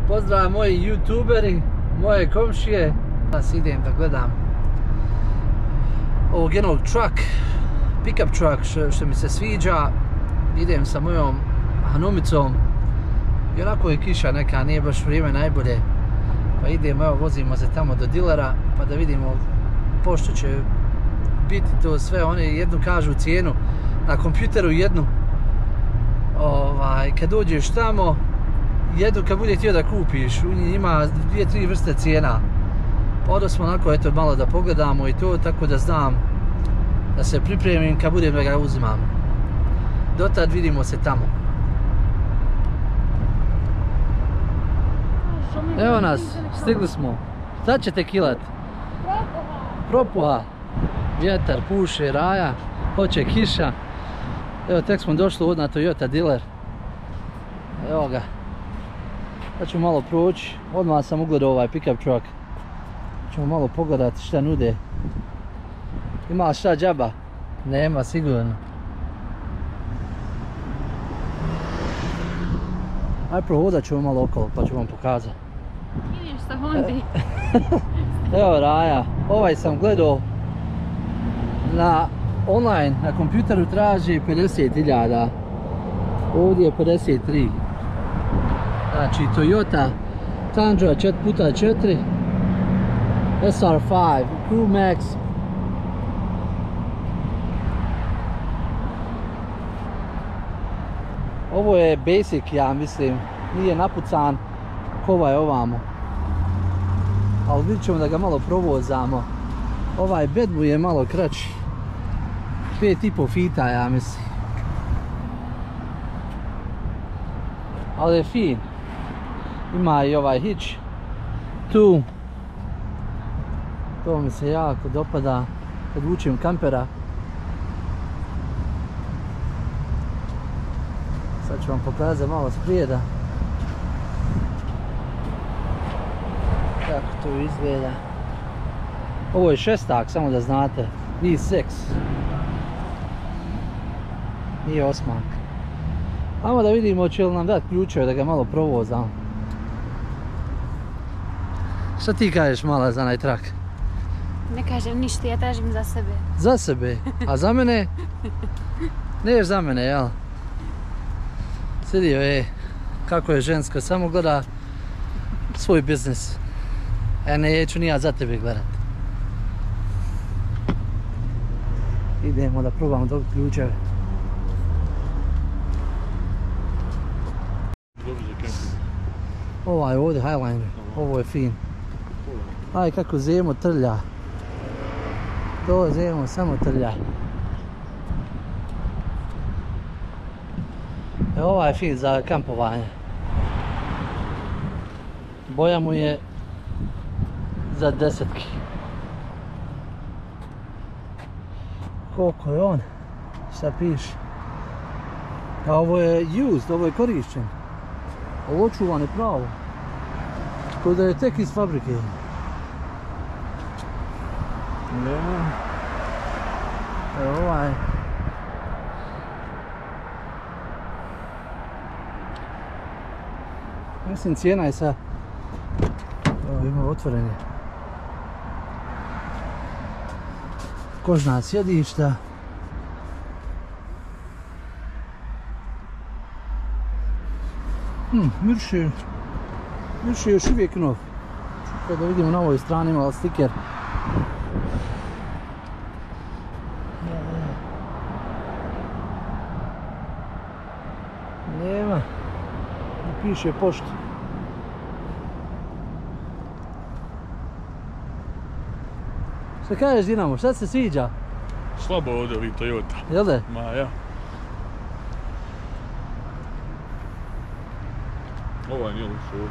Pozdrav moji youtuberi, moje komšije. Danas idem da gledam ovog jednog pickup truck što mi se sviđa. Idem sa mojom Hanumicom i onako je kiša neka, nije baš vrijeme najbolje. Pa idemo, evo vozimo se tamo do dilera pa da vidimo pošto će biti to sve. Oni jednu kažu cijenu na kompjuteru, jednu kad dođeš tamo, jednu kad bude htio da kupiš, u njih ima 2-3 vrste cijena. Pa onda smo onako eto malo da pogledamo i to, tako da znam da se pripremim kad budem da ga uzimam. Dotad vidimo se tamo. Evo nas, stigli smo. Sad ćete kilat. Propuha. Vjetar puše, raja, hoće kiša. Evo tek smo došli od na Toyota dealer. Evo ga. Sad ćemo malo proći. Odmah sam ugledao ovaj pickup truck. Ćemo malo pogledati šta nude. Ima šta džaba? Nema sigurno. Aj prohodat ćemo malo okolo pa ću vam pokazati. Ideš sa Hondi. Evo raja. Ovaj sam gledao online, na kompjuteru traži 50.000. Ovdje je 53. Znači Toyota Tundra 4x4 SR5 Crew Max. Ovo je basic, ja mislim, nije napucan ko ovaj ovamo, ali vidjet ćemo da ga malo provozamo. Ovaj bed mu je malo kraći, 5,5 fita, ja mislim, ali je fin. Ima i ovaj hitch tu, to mi se jako dopada kad vučem kampera. Sad ću vam pokazati malo sprijeda kako to izgleda. Ovo je šestak, samo da znate, V6, nije osmak. Ajmo da vidimo će li nam dati ključeve da ga malo provozam. Šta ti kažeš mala za onaj trak? Ne kažem ništa, ja tražim za sebe. Za sebe? A za mene? Neš za mene, jel? Svidio je kako je žensko, samo gleda svoj biznis. Neću ni ja za tebe gledat. Idemo da probamo dobiti ključeve. Ovaj ovdje Highlander, ovo je fin. Aj kako Zemo trlja. To Zemo samo trlja. Ovaj je fin za kampovanje. Boja mu je za 10. Koliko je on? Šta piše? A ovo je used, ovo je korišćen. Ovo očuvan je pravo. Ko da je tek iz fabrike. Evo ovaj. Mislim cijena je sa... Evo ima otvorenje. Kožna sjedišta. Mirši je još uvijek nov. Kada vidimo na ovoj strani ima stiker. Nema. Ne piše pošta. Šta kažeš Dinamo, šta se sviđa? Slabo ovdje ovi Toyota. Jel da? Ma ja. Ovaj nije liš ovdje.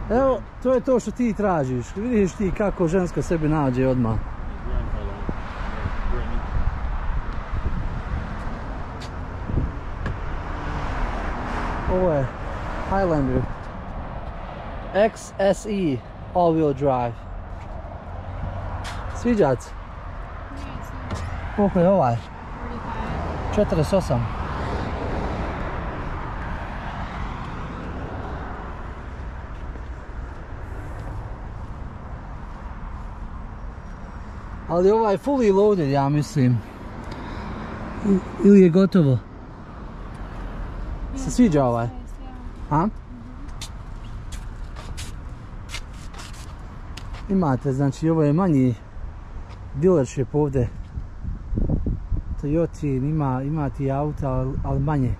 Evo, to je to što ti tražiš. Vidiš ti kako žensko sebi nađe odmah. Ovo je Highlander XSE all-wheel drive. Sviđa se? Koliko je ovaj? 48. Ali ovaj je fully loaded, ja mislim. Ili je gotovo? Se sviđa ovaj? A? Imate, znači ovo je manji dealership ovdje. Toyota ima ti auta, ali manje.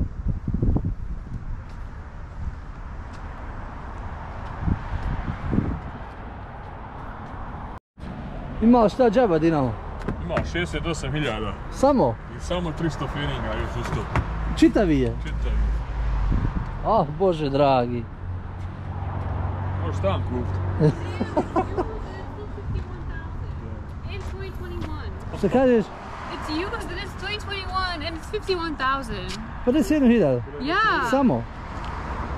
Ima šta džaba Dinamo? Ima 68.000. Samo? I samo 300 feelinga još usto. Čitavi je? Čitavi. Ah, Bože dragi. Možeš tam kupiti. In 2021. Šta kažeš? It's used and it's 2021 and it's 51,000. 51.000? Ja. Samo?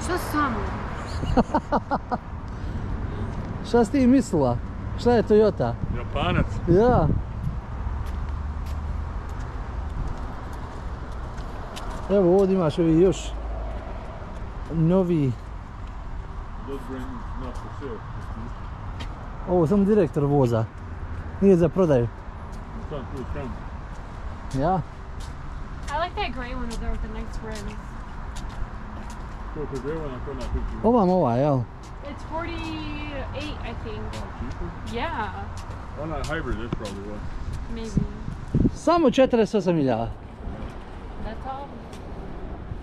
Šta samo? Šta si ti mislila? Šta je Toyota? Japanac. Ja. Evo ovdje imaš ovi još novi. Ovo sam direktor voza. Nije za prodaju. Ja. I like that gray one over there with the nice rims. Ova, jel? It's 48, I think. Yeah, Ona hybrid, that's probably what. maybe. Samo 48.000. That's all.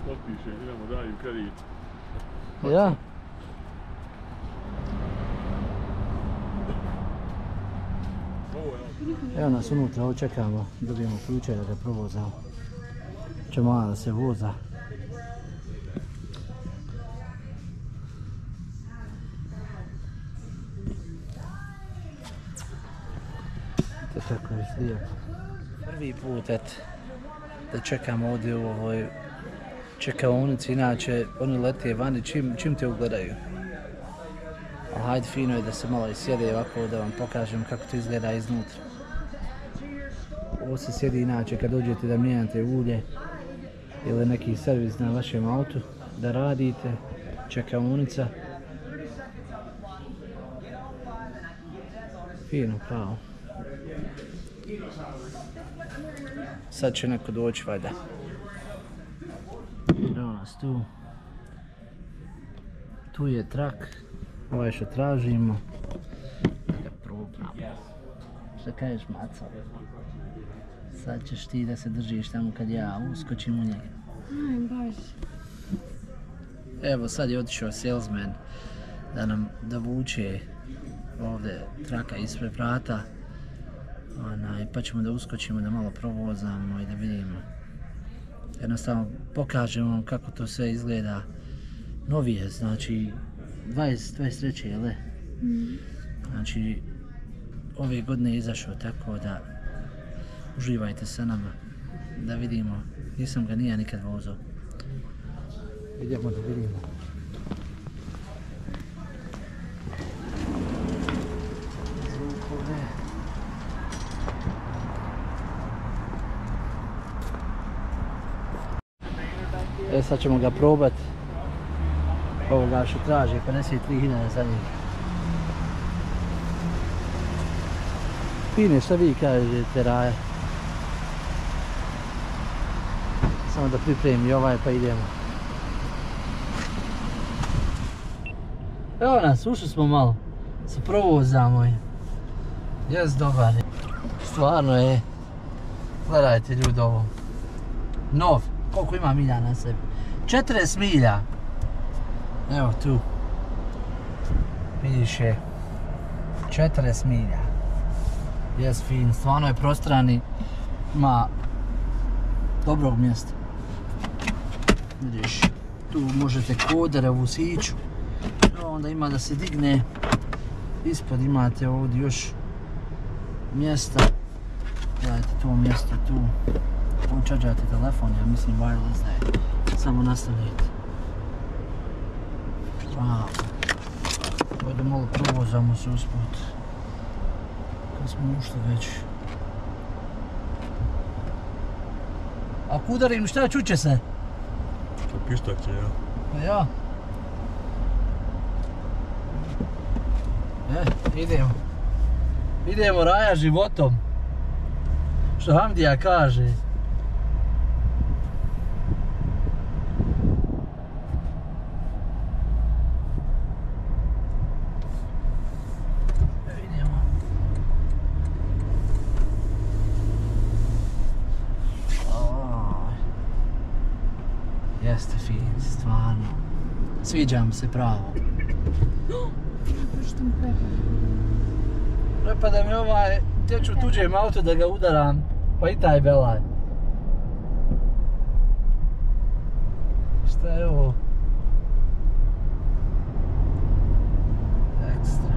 Potpiše, idemo daju kredit. Ja. Evo nas unutra, ovo čekamo, dobijemo ključe da ga provozamo. Će malo da se voza. To tako je lijepo. Prvi put da čekamo ovdje u ovoj čekaonici, inače oni lete vani čim te ugledaju. Ali hajde, fino je da se malo sjede ovako da vam pokažem kako to izgleda iznutra. Ovo se sjedi inače kad dođete da mijenjate ulje ili neki servis na vašem autu, da radite, čekaonica. Fino, pravo. Sad će neko doći valjda. Evo nas tu. Tu je trak. Ovaj što tražimo. Da ga probamo. Šta kažeš, maco? Sad ćeš ti da se držiš tamo kad ja uskočim u njega. Aj, baš. Evo sad je otišao salesman da nam dovuče ovdje traka ispred vrata. Pa ćemo da uskočimo, da malo provozamo i da vidimo. Jednostavno pokažemo vam kako to sve izgleda novije, znači 23. jel? Znači ove godine je izašao, tako da uživajte sa nama da vidimo. Nisam ga nija nikad vozao. Idemo da vidimo. Zvukove. Sad ćemo ga probati. Ovoga što traži 53.000 za njih. Fine, šta vi kažete, Raja? Samo da pripremim i ovaj pa idemo. Evo nas, ušli smo malo. Se provozamo. Jes dobar. Stvarno je. Gledajte ljudi ovo. Nov. Koliko ima milja na sebi? 40 milja. Evo tu. Piše 40 milja. Jes fin, stvarno je prostrani. Ima dobrog mjesta. Vidiš, tu možete kodere u siću. Onda ima da se digne. Ispod imate ovdje još mjesta. Gledajte to mjesto tu. Čađate telefon, ja mislim wireless da je. Samo nastavljajte. Wow. Ovdje malo provozamo se usput. Kad smo ušli već. Ako udarim šta, čuće se? To pištaće, ja. Pa ja. Idemo. Idemo, Raja, životom. Što Hamdija kaže. Vidimo. Jeste fin, stvarno. Sviđa mi se pravo. Što mi Prepada mi ovaj, tjeću tuđem auto da ga udaram, pa i taj belaj. Šta je ovo? Ekstra.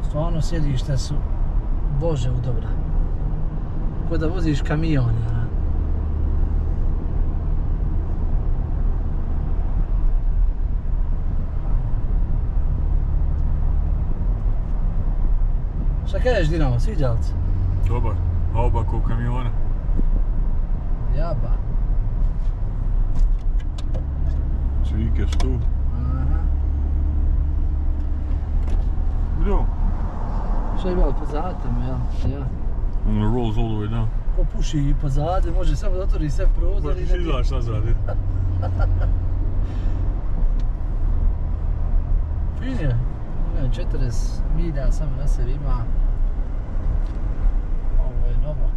Stvarno sjedišta su Bože udobna. Ko da voziš kamion, ja. Šta kažeš Dinamo, sviđa li se? Dobar. A oba ko kamiona. Jaba. Svike su tu. Aha. Gdje? Šta je bilo pozadite me, ja? On rolls all the way down. Ko puši i pozade, može samo da otvori sve prozor i Možeš izaći nazad, je. Fin je. 40 milja samo na sebi ima. Ovo je novo.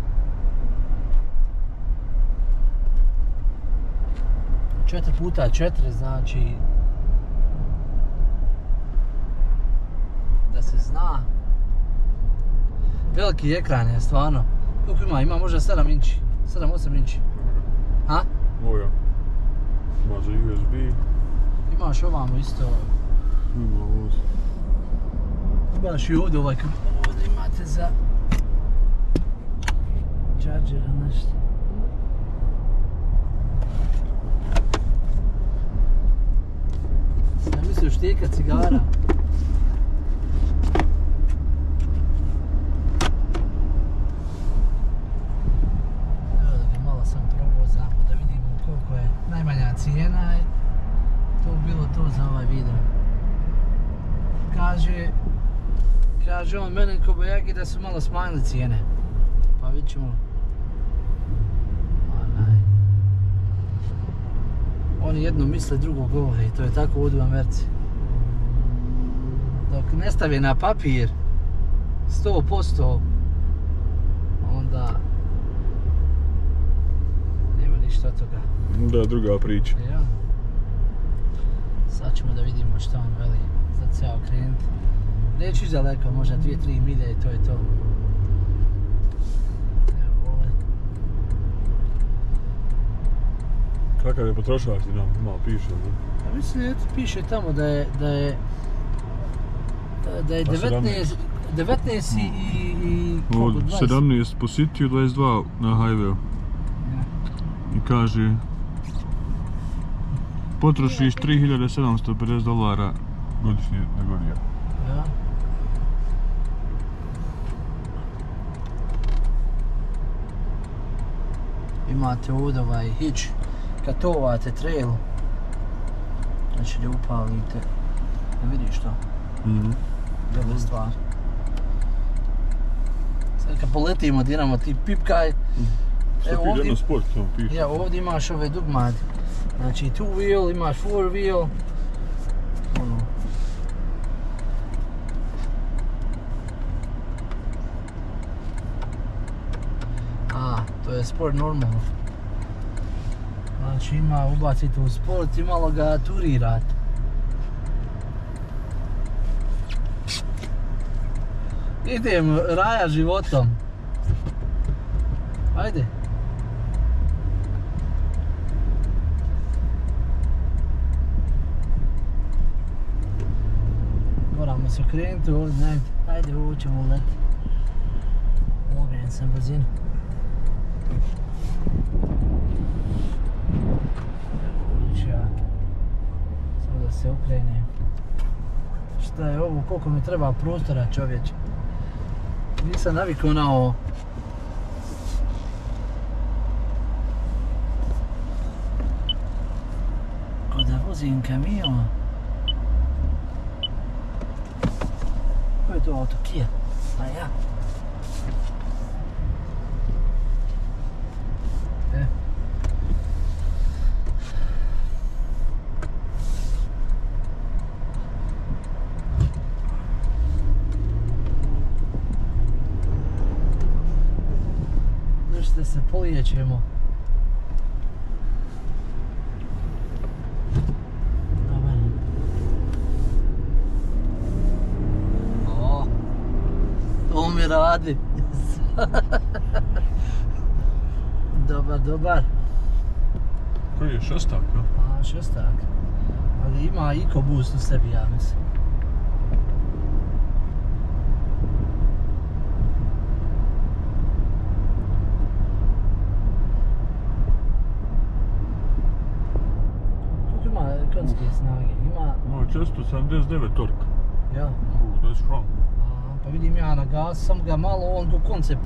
4x4 znači da se zna. Veliki ekran je stvarno. Koliko ima? Ima možda 7 inči. 7-8 inči. A? O ja. Ima za USB. Imaš ovamo isto. Ima ovdje. Imaš i ovdje ovaj, ovdje imate za chargera nešto. Ja mislim štika cigara. Evo da bi malo sam provozamo da vidimo koliko je najmanja cijena i to bi bilo to za ovaj video. Kaže on meni Kobajagi da su malo smanjili cijene. Pa vidit ćemo. Oni jedno misle, drugo govore i to je tako ovdje u Americi. Dok ne stave na papir 100%, onda nema ništa od toga. Da, druga priča. Ja. Sad ćemo da vidimo što on veli. Sad se ja okrenuti. Neću ići daleko, možda 2-3 milje i to je to. Evo ovdje. Kakav je potrošač ti nam malo piše, ne? Ja mislim da piše tamo da je 19 i koliko, 20? 17 po Cityu, 22 na highwayu. I kaže potrošiš $3.750 godišnje na gorivo. Ja. Imate ovdje ovaj hitch, kad tovate trailu, znači da upalite, da vidiš to, dobra stvar. Sad kad poletimo, diramo ti pipkaj, Što piše jedno sport, samo piše. ja, ovdje imaš ove dugmade, znači 2 wheel, imaš 4 wheel, ono. To je sport normalno. Znači ubacite u sport i malo ga turirate. Idem raja životom. Ajde. Moramo se okrenuti ovdje, ajde ovo ćemo leti. Ogrenem sam brzinu. Samo da se okrenem. Šta je ovo, koliko mi treba prostora, čovječe. Nisam navikao na ovo. Limuzin, kamion. Ko je to auto? Kia? A ja. Držite se, polijećemo. Ovo mi radi. Dobar. Koji je šestak, no? A, šestak. Ali ima EcoBoost u sebi, ja mislim. Koliko ima konjske snage? Ima 479 torka. Ja. That's strong. Pa vidim ja na gas, sam ga malo on do konce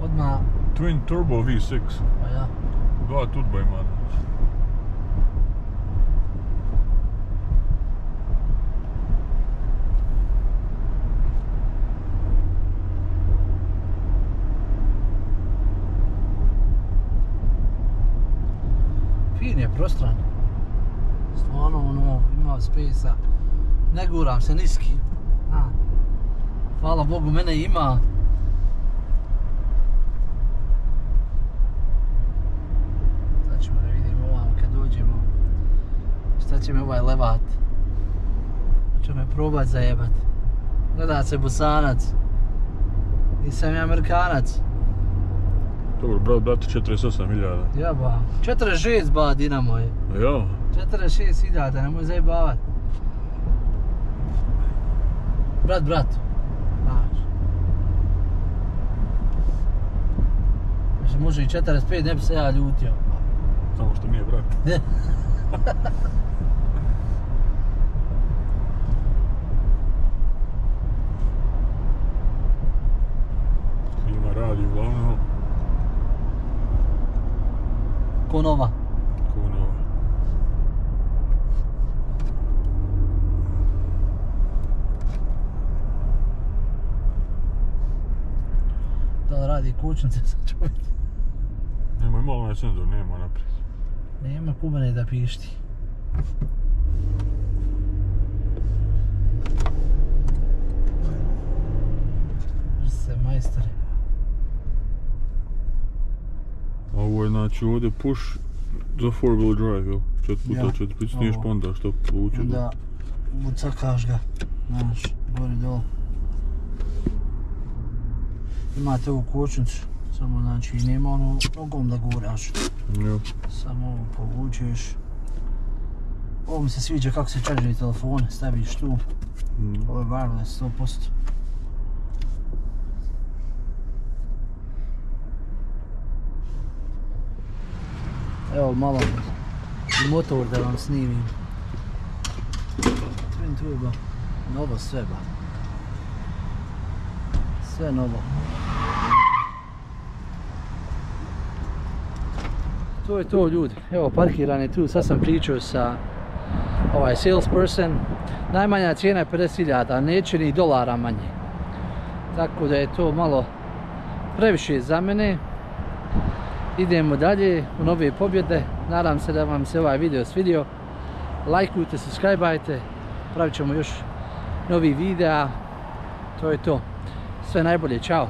odmah... Twin Turbo V6. Pa ja. 2 turbo ima. Fin je, prostran. Stvarno ono, ima spesa. Ne guram se niski. Hvala Bogu, mene ima. Sad ćemo da vidimo ovamo kad dođemo. Šta će me ovaj levat? Hoće me probat zajebat. Gleda se Bosanac. Nisam ja Amerikanac. Dobro, brate, 48.000. Ja ba. 46 ba Dinamo je. Ja. 46.000, nemoj zajebavat. Brat. Može i 45, ne bi se ja ljutio. Samo što mi je brat. Ima radi uglavnom. Ko nova. Da li radi kućnice sa čovjek? Nema malo onaj senzor, nema naprijed. Nema kubane da pišti. Drži se, majstore. A ovo je znači ovdje push za 4-wheel drive, jel? 4x4 pritisniješ pa onda što povuče. Onda ucakaš ga, znaš, gori dol. Imate ovu kočnicu, samo znači nema ono nogom da guraš. Ja. Samo ovo povučeš. Ovo mi se sviđa kako se čaržaju telefone, staviš tu. Ovo je wireless 100%. Evo malo i motor da vam snimim. Twin turbo, novo sve ba. Sve novo. To je to ljudi, evo parkiran je tu, sad sam pričao sa salesperson. Najmanja cijena je 50.000, neće ni dolara manje. Tako da je to malo previše za mene. Idemo dalje u nove pobjede. Nadam se da vam se ovaj video svidio. Lajkujte, subscribeajte. Pravit ćemo još novi videa. To je to. Sve najbolje, čao.